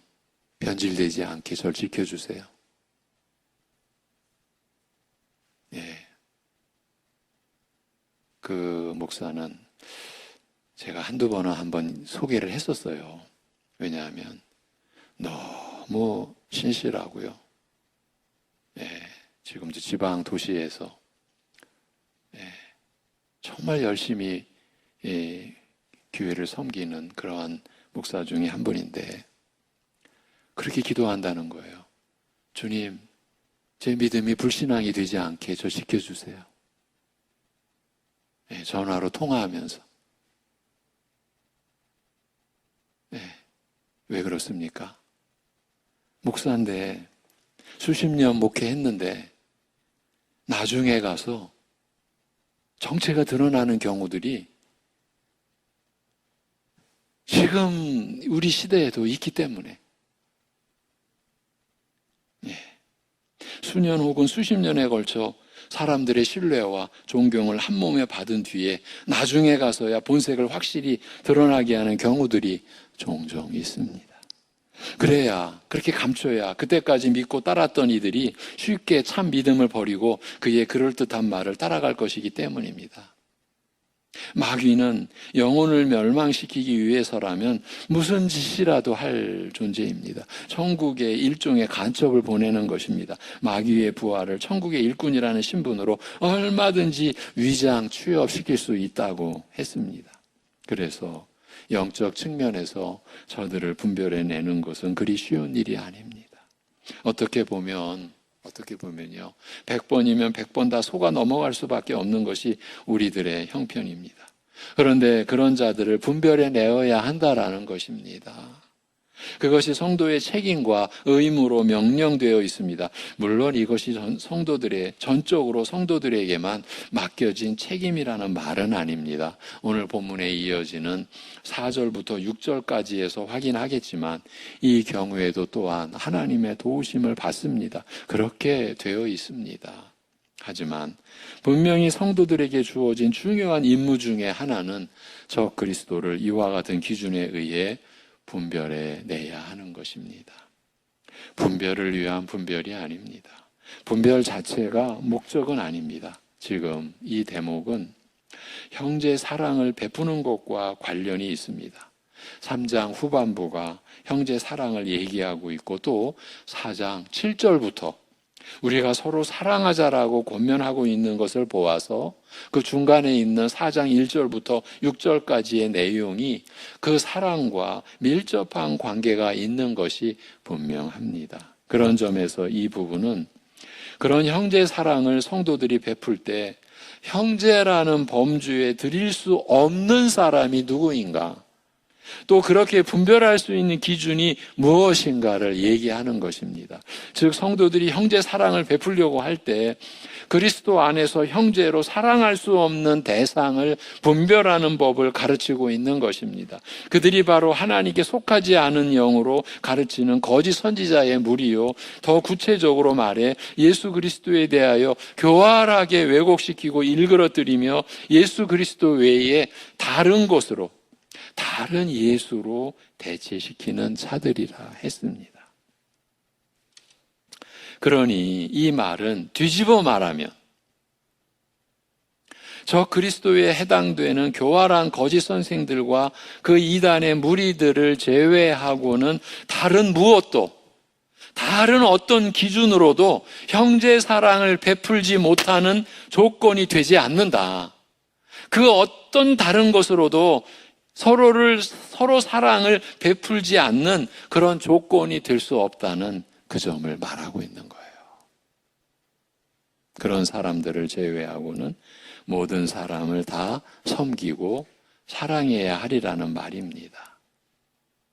변질되지 않게 저를 지켜주세요. 그 목사는 제가 한두 번은 한번 소개를 했었어요. 왜냐하면 너무 신실하고요. 지금 지방 도시에서 정말 열심히 교회를 섬기는 그러한 목사 중에 한 분인데 그렇게 기도한다는 거예요. 주님, 제 믿음이 불신앙이 되지 않게 저 지켜주세요. 전화로 통화하면서. 왜 그렇습니까? 목사인데 수십 년 목회했는데 나중에 가서 정체가 드러나는 경우들이 지금 우리 시대에도 있기 때문에 수년 혹은 수십 년에 걸쳐 사람들의 신뢰와 존경을 한 몸에 받은 뒤에 나중에 가서야 본색을 확실히 드러나게 하는 경우들이 종종 있습니다. 그래야, 그렇게 감춰야 그때까지 믿고 따랐던 이들이 쉽게 참 믿음을 버리고 그의 그럴듯한 말을 따라갈 것이기 때문입니다. 마귀는 영혼을 멸망시키기 위해서라면 무슨 짓이라도 할 존재입니다. 천국에 일종의 간첩을 보내는 것입니다. 마귀의 부하를 천국의 일꾼이라는 신분으로 얼마든지 위장 취업시킬 수 있다고 했습니다. 그래서 영적 측면에서 저들을 분별해내는 것은 그리 쉬운 일이 아닙니다. 어떻게 보면요, 100번이면 100번 다 속아 넘어갈 수밖에 없는 것이 우리들의 형편입니다. 그런데 그런 자들을 분별해내어야 한다라는 것입니다. 그것이 성도의 책임과 의무로 명령되어 있습니다. 물론 이것이 전적으로 성도들에게만 맡겨진 책임이라는 말은 아닙니다. 오늘 본문에 이어지는 4절부터 6절까지에서 확인하겠지만 이 경우에도 또한 하나님의 도우심을 받습니다. 그렇게 되어 있습니다. 하지만 분명히 성도들에게 주어진 중요한 임무 중에 하나는 저 그리스도를 이와 같은 기준에 의해 분별해 내야 하는 것입니다. 분별을 위한 분별이 아닙니다. 분별 자체가 목적은 아닙니다. 지금 이 대목은 형제 사랑을 베푸는 것과 관련이 있습니다. 3장 후반부가 형제 사랑을 얘기하고 있고 또 4장 7절부터 우리가 서로 사랑하자라고 권면하고 있는 것을 보아서 그 중간에 있는 4장 1절부터 6절까지의 내용이 그 사랑과 밀접한 관계가 있는 것이 분명합니다. 그런 점에서 이 부분은 그런 형제 사랑을 성도들이 베풀 때 형제라는 범주에 들일 수 없는 사람이 누구인가? 또 그렇게 분별할 수 있는 기준이 무엇인가를 얘기하는 것입니다. 즉 성도들이 형제 사랑을 베풀려고 할 때 그리스도 안에서 형제로 사랑할 수 없는 대상을 분별하는 법을 가르치고 있는 것입니다. 그들이 바로 하나님께 속하지 않은 영으로 가르치는 거짓 선지자의 무리요, 더 구체적으로 말해 예수 그리스도에 대하여 교활하게 왜곡시키고 일그러뜨리며 예수 그리스도 외에 다른 곳으로, 다른 예수로 대체시키는 자들이라 했습니다. 그러니 이 말은 뒤집어 말하면 저 그리스도에 해당되는 교활한 거짓 선생들과 그 이단의 무리들을 제외하고는 다른 무엇도, 다른 어떤 기준으로도 형제 사랑을 베풀지 못하는 조건이 되지 않는다. 그 어떤 다른 것으로도 서로 사랑을 베풀지 않는 그런 조건이 될 수 없다는 그 점을 말하고 있는 거예요. 그런 사람들을 제외하고는 모든 사람을 다 섬기고 사랑해야 하리라는 말입니다.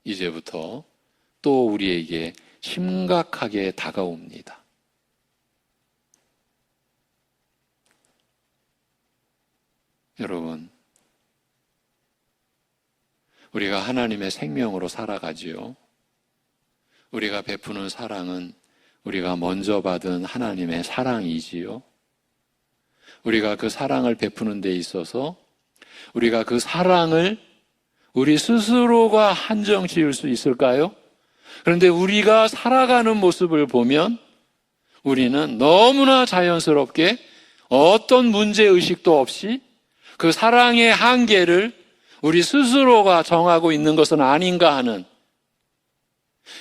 이제부터 또 우리에게 심각하게 다가옵니다. 여러분, 우리가 하나님의 생명으로 살아가지요. 우리가 베푸는 사랑은 우리가 먼저 받은 하나님의 사랑이지요. 우리가 그 사랑을 베푸는 데 있어서 우리가 그 사랑을 우리 스스로가 한정 지을 수 있을까요? 그런데 우리가 살아가는 모습을 보면 우리는 너무나 자연스럽게 어떤 문제의식도 없이 그 사랑의 한계를 우리 스스로가 정하고 있는 것은 아닌가 하는,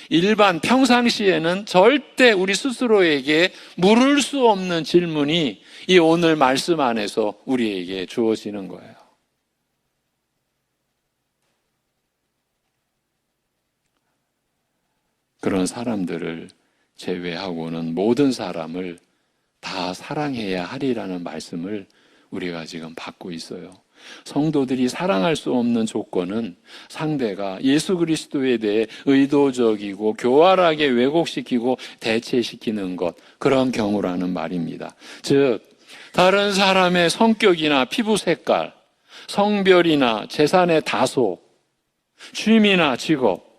일반 평상시에는 절대 우리 스스로에게 물을 수 없는 질문이 이 오늘 말씀 안에서 우리에게 주어지는 거예요. 그런 사람들을 제외하고는 모든 사람을 다 사랑해야 하리라는 말씀을 우리가 지금 받고 있어요. 성도들이 사랑할 수 없는 조건은 상대가 예수 그리스도에 대해 의도적이고 교활하게 왜곡시키고 대체시키는 것, 그런 경우라는 말입니다. 즉 다른 사람의 성격이나 피부 색깔, 성별이나 재산의 다소, 취미나 직업,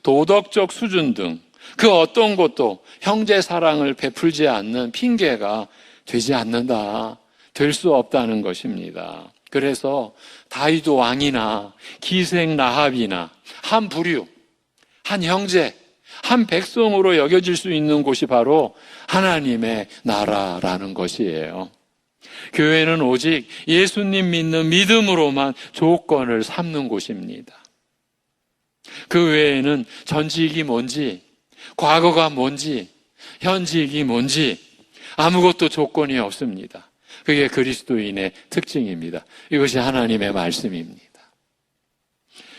도덕적 수준 등 그 어떤 것도 형제 사랑을 베풀지 않는 핑계가 되지 않는다, 될 수 없다는 것입니다. 그래서 다윗 왕이나 기생 라합이나 한 부류, 한 형제, 한 백성으로 여겨질 수 있는 곳이 바로 하나님의 나라라는 것이에요. 교회는 오직 예수님 믿는 믿음으로만 조건을 삼는 곳입니다. 그 외에는 전직이 뭔지, 과거가 뭔지, 현직이 뭔지 아무것도 조건이 없습니다. 그게 그리스도인의 특징입니다. 이것이 하나님의 말씀입니다.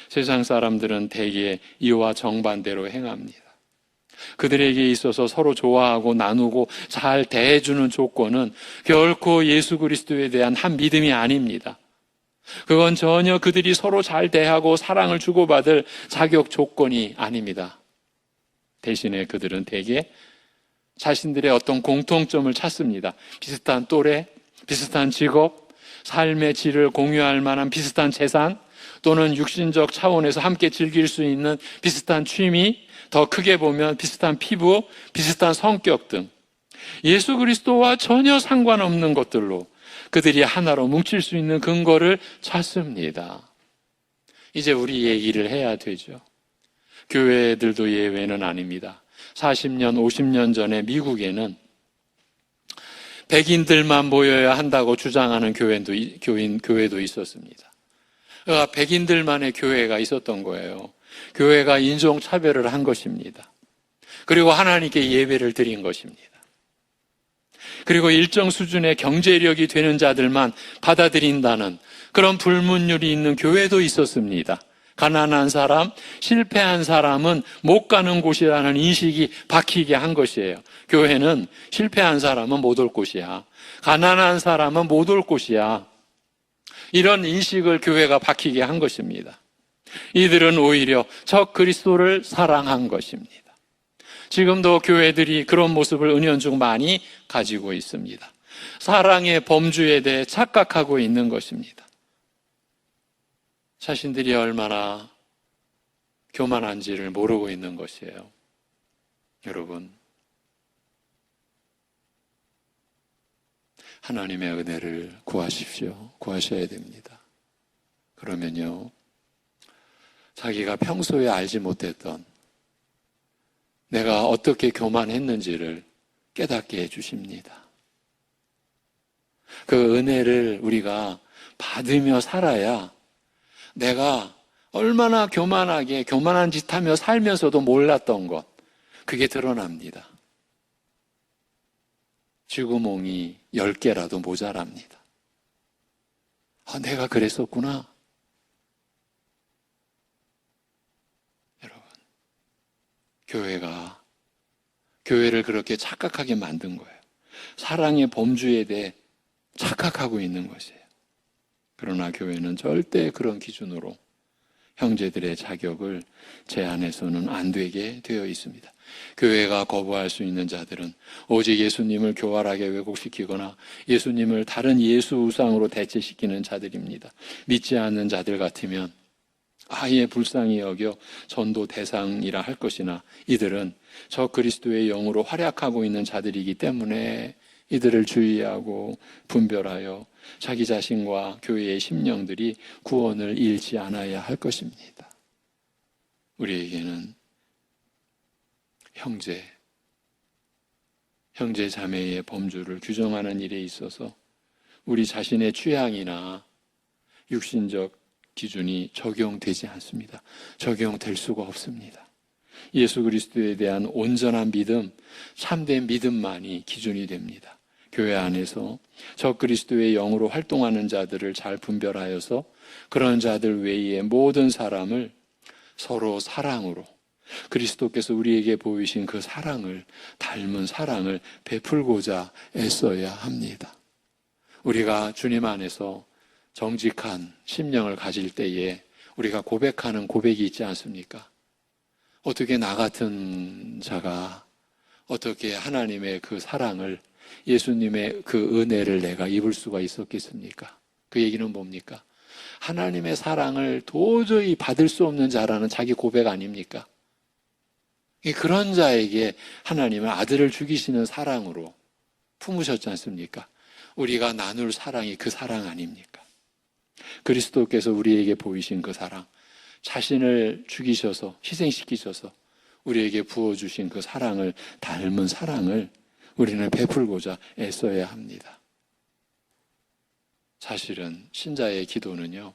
세상 사람들은 대개 이와 정반대로 행합니다. 그들에게 있어서 서로 좋아하고 나누고 잘 대해주는 조건은 결코 예수 그리스도에 대한 한 믿음이 아닙니다. 그건 전혀 그들이 서로 잘 대하고 사랑을 주고받을 자격 조건이 아닙니다. 대신에 그들은 대개 자신들의 어떤 공통점을 찾습니다. 비슷한 또래, 비슷한 직업, 삶의 질을 공유할 만한 비슷한 재산, 또는 육신적 차원에서 함께 즐길 수 있는 비슷한 취미, 더 크게 보면 비슷한 피부, 비슷한 성격 등 예수 그리스도와 전혀 상관없는 것들로 그들이 하나로 뭉칠 수 있는 근거를 찾습니다. 이제 우리 얘기를 해야 되죠. 교회들도 예외는 아닙니다. 40년, 50년 전에 미국에는 백인들만 모여야 한다고 주장하는 교회도 있었습니다. 백인들만의 교회가 있었던 거예요. 교회가 인종차별을 한 것입니다. 그리고 하나님께 예배를 드린 것입니다. 그리고 일정 수준의 경제력이 되는 자들만 받아들인다는 그런 불문율이 있는 교회도 있었습니다. 가난한 사람, 실패한 사람은 못 가는 곳이라는 인식이 박히게 한 것이에요. 교회는 실패한 사람은 못 올 곳이야. 가난한 사람은 못 올 곳이야. 이런 인식을 교회가 박히게 한 것입니다. 이들은 오히려 적 그리스도를 사랑한 것입니다. 지금도 교회들이 그런 모습을 은연중 많이 가지고 있습니다. 사랑의 범주에 대해 착각하고 있는 것입니다. 자신들이 얼마나 교만한지를 모르고 있는 것이에요. 여러분, 하나님의 은혜를 구하십시오. 구하셔야 됩니다. 그러면요, 자기가 평소에 알지 못했던 내가 어떻게 교만했는지를 깨닫게 해주십니다. 그 은혜를 우리가 받으며 살아야 내가 얼마나 교만한 짓 하며 살면서도 몰랐던 것, 그게 드러납니다. 쥐구멍이 10개라도 모자랍니다. 내가 그랬었구나. 여러분, 교회를 그렇게 착각하게 만든 거예요. 사랑의 범주에 대해 착각하고 있는 것이에요. 그러나 교회는 절대 그런 기준으로 형제들의 자격을 제한해서는 안 되게 되어 있습니다. 교회가 거부할 수 있는 자들은 오직 예수님을 교활하게 왜곡시키거나 예수님을 다른 예수 우상으로 대체시키는 자들입니다. 믿지 않는 자들 같으면 아예 불쌍히 여겨 전도 대상이라 할 것이나 이들은 저 그리스도의 영으로 활약하고 있는 자들이기 때문에 이들을 주의하고 분별하여 자기 자신과 교회의 심령들이 구원을 잃지 않아야 할 것입니다. 우리에게는 형제 자매의 범주를 규정하는 일에 있어서 우리 자신의 취향이나 육신적 기준이 적용되지 않습니다. 적용될 수가 없습니다. 예수 그리스도에 대한 온전한 믿음, 참된 믿음만이 기준이 됩니다. 교회 안에서 저 그리스도의 영으로 활동하는 자들을 잘 분별하여서 그런 자들 외의 모든 사람을 서로 사랑으로 그리스도께서 우리에게 보이신 그 사랑을 닮은 사랑을 베풀고자 애써야 합니다. 우리가 주님 안에서 정직한 심령을 가질 때에 우리가 고백하는 고백이 있지 않습니까? 어떻게 나 같은 자가 어떻게 하나님의 그 사랑을, 예수님의 그 은혜를 내가 입을 수가 있었겠습니까? 그 얘기는 뭡니까? 하나님의 사랑을 도저히 받을 수 없는 자라는 자기 고백 아닙니까? 그런 자에게 하나님은 아들을 죽이시는 사랑으로 품으셨지 않습니까? 우리가 나눌 사랑이 그 사랑 아닙니까? 그리스도께서 우리에게 보이신 그 사랑, 자신을 죽이셔서 희생시키셔서 우리에게 부어주신 그 사랑을 닮은 사랑을 우리는 베풀고자 애써야 합니다. 사실은 신자의 기도는요,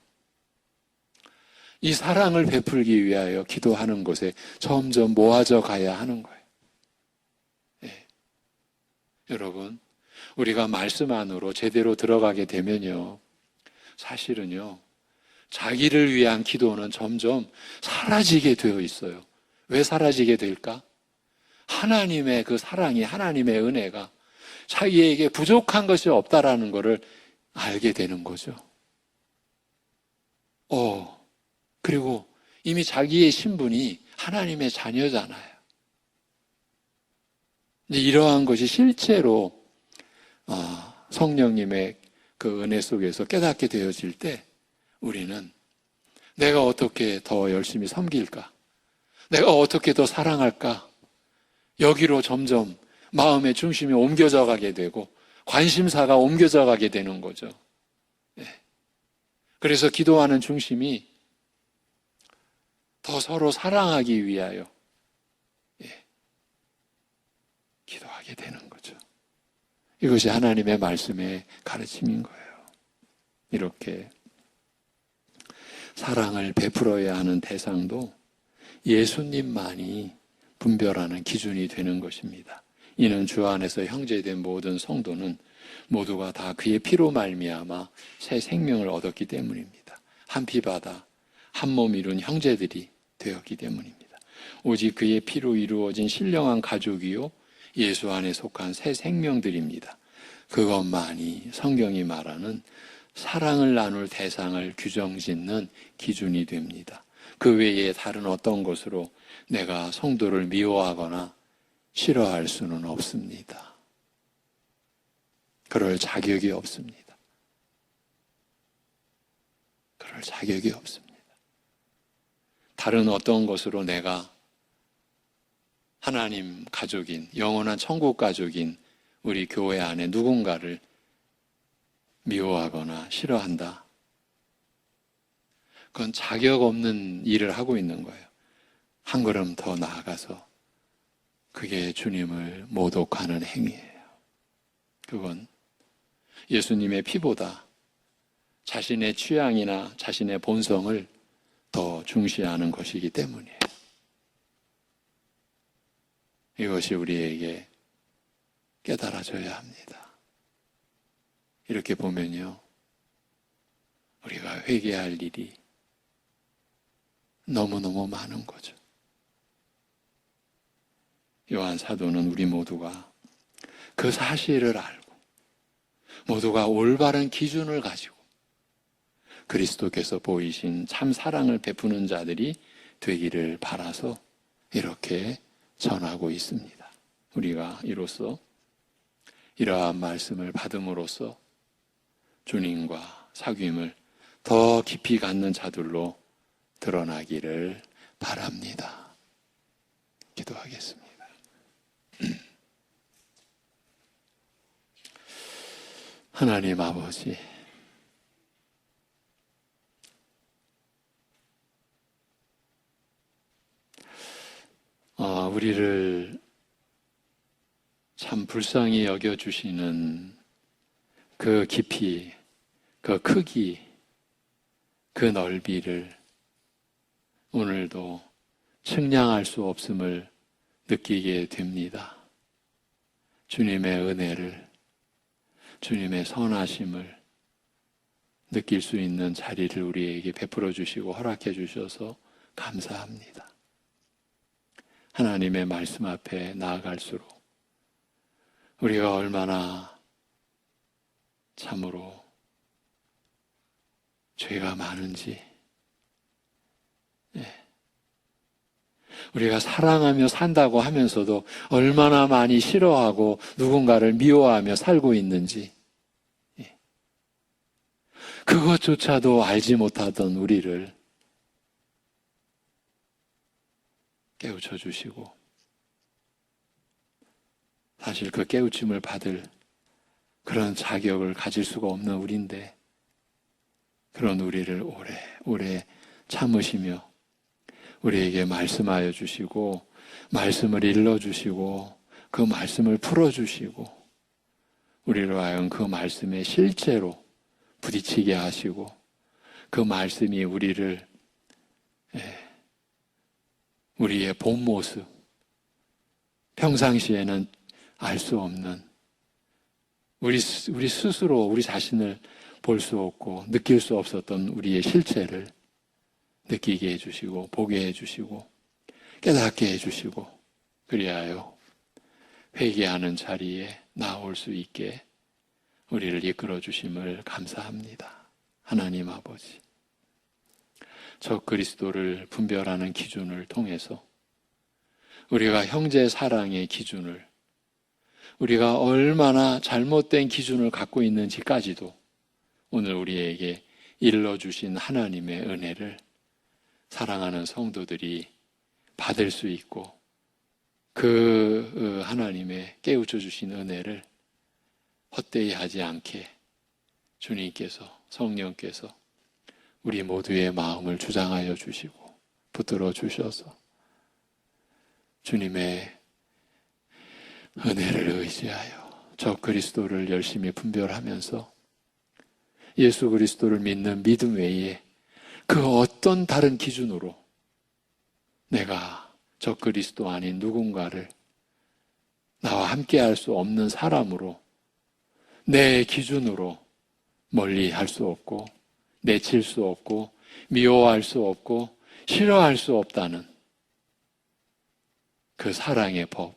이 사랑을 베풀기 위하여 기도하는 곳에 점점 모아져 가야 하는 거예요. 예. 여러분, 우리가 말씀 안으로 제대로 들어가게 되면요, 사실은요, 자기를 위한 기도는 점점 사라지게 되어 있어요. 왜 사라지게 될까? 하나님의 그 사랑이, 하나님의 은혜가 자기에게 부족한 것이 없다라는 것을 알게 되는 거죠. 그리고 이미 자기의 신분이 하나님의 자녀잖아요. 이러한 것이 실제로 성령님의 그 은혜 속에서 깨닫게 되어질 때 우리는 내가 어떻게 더 열심히 섬길까? 내가 어떻게 더 사랑할까? 여기로 점점 마음의 중심이 옮겨져 가게 되고 관심사가 옮겨져 가게 되는 거죠. 그래서 기도하는 중심이 더 서로 사랑하기 위하여 기도하게 되는 거죠. 이것이 하나님의 말씀의 가르침인 거예요. 이렇게 사랑을 베풀어야 하는 대상도 예수님만이 분별하는 기준이 되는 것입니다. 이는 주 안에서 형제된 모든 성도는 모두가 다 그의 피로 말미암아 새 생명을 얻었기 때문입니다. 한 피 받아 한 몸 이룬 형제들이 되었기 때문입니다. 오직 그의 피로 이루어진 신령한 가족이요 예수 안에 속한 새 생명들입니다. 그것만이 성경이 말하는 사랑을 나눌 대상을 규정짓는 기준이 됩니다. 그 외에 다른 어떤 것으로 내가 성도를 미워하거나 싫어할 수는 없습니다. 그럴 자격이 없습니다. 그럴 자격이 없습니다. 다른 어떤 것으로 내가 하나님 가족인, 영원한 천국 가족인 우리 교회 안에 누군가를 미워하거나 싫어한다. 그건 자격 없는 일을 하고 있는 거예요. 한 걸음 더 나아가서 그게 주님을 모독하는 행위예요. 그건 예수님의 피보다 자신의 취향이나 자신의 본성을 더 중시하는 것이기 때문이에요. 이것이 우리에게 깨달아져야 합니다. 이렇게 보면요, 우리가 회개할 일이 너무너무 많은 거죠. 요한 사도는 우리 모두가 그 사실을 알고 모두가 올바른 기준을 가지고 그리스도께서 보이신 참 사랑을 베푸는 자들이 되기를 바라서 이렇게 전하고 있습니다. 우리가 이로써 이러한 말씀을 받음으로써 주님과 사귐을 더 깊이 갖는 자들로 드러나기를 바랍니다. 기도하겠습니다. 하나님 아버지, 우리를 참 불쌍히 여겨주시는 그 깊이, 그 크기, 그 넓이를 오늘도 측량할 수 없음을 느끼게 됩니다. 주님의 은혜를, 주님의 선하심을 느낄 수 있는 자리를 우리에게 베풀어 주시고 허락해 주셔서 감사합니다. 하나님의 말씀 앞에 나아갈수록 우리가 얼마나 참으로 죄가 많은지, 우리가 사랑하며 산다고 하면서도 얼마나 많이 싫어하고 누군가를 미워하며 살고 있는지, 그것조차도 알지 못하던 우리를 깨우쳐 주시고, 사실 그 깨우침을 받을 그런 자격을 가질 수가 없는 우리인데 그런 우리를 오래 참으시며 우리에게 말씀하여 주시고 말씀을 일러주시고 그 말씀을 풀어주시고 우리로 하여금 그 말씀에 실제로 부딪히게 하시고 그 말씀이 우리를 우리의 본 모습, 평상시에는 알 수 없는 우리 스스로 우리 자신을 볼 수 없고 느낄 수 없었던 우리의 실체를 느끼게 해주시고 보게 해주시고 깨닫게 해주시고 그리하여 회개하는 자리에 나올 수 있게 우리를 이끌어 주심을 감사합니다. 하나님 아버지, 적 그리스도를 분별하는 기준을 통해서 우리가 형제 사랑의 기준을 우리가 얼마나 잘못된 기준을 갖고 있는지까지도 오늘 우리에게 일러주신 하나님의 은혜를 사랑하는 성도들이 받을 수 있고 그 하나님의 깨우쳐 주신 은혜를 헛되이 하지 않게 주님께서 성령께서 우리 모두의 마음을 주장하여 주시고 붙들어 주셔서 주님의 은혜를 의지하여 저 그리스도를 열심히 분별하면서 예수 그리스도를 믿는 믿음 외에 그 어떤 다른 기준으로 내가 저 그리스도 아닌 누군가를 나와 함께 할 수 없는 사람으로 내 기준으로 멀리 할 수 없고 내칠 수 없고 미워할 수 없고 싫어할 수 없다는 그 사랑의 법,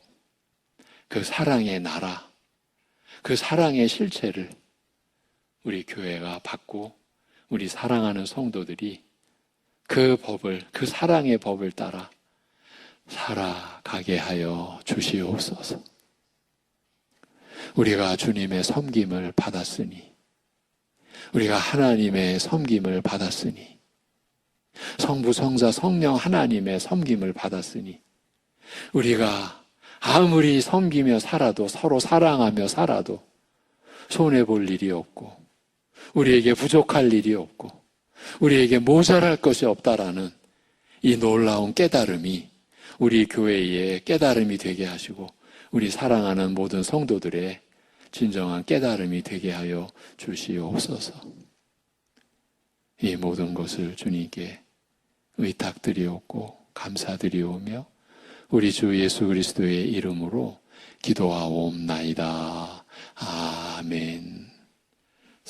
그 사랑의 나라, 그 사랑의 실체를 우리 교회가 받고 우리 사랑하는 성도들이 그 법을, 그 사랑의 법을 따라 살아가게 하여 주시옵소서. 우리가 주님의 섬김을 받았으니, 우리가 하나님의 섬김을 받았으니, 성부, 성자, 성령 하나님의 섬김을 받았으니, 우리가 아무리 섬기며 살아도 서로 사랑하며 살아도 손해볼 일이 없고 우리에게 부족할 일이 없고 우리에게 모자랄 것이 없다라는 이 놀라운 깨달음이 우리 교회의 깨달음이 되게 하시고 우리 사랑하는 모든 성도들의 진정한 깨달음이 되게 하여 주시옵소서. 이 모든 것을 주님께 의탁드리옵고 감사드리오며 우리 주 예수 그리스도의 이름으로 기도하옵나이다. 아멘.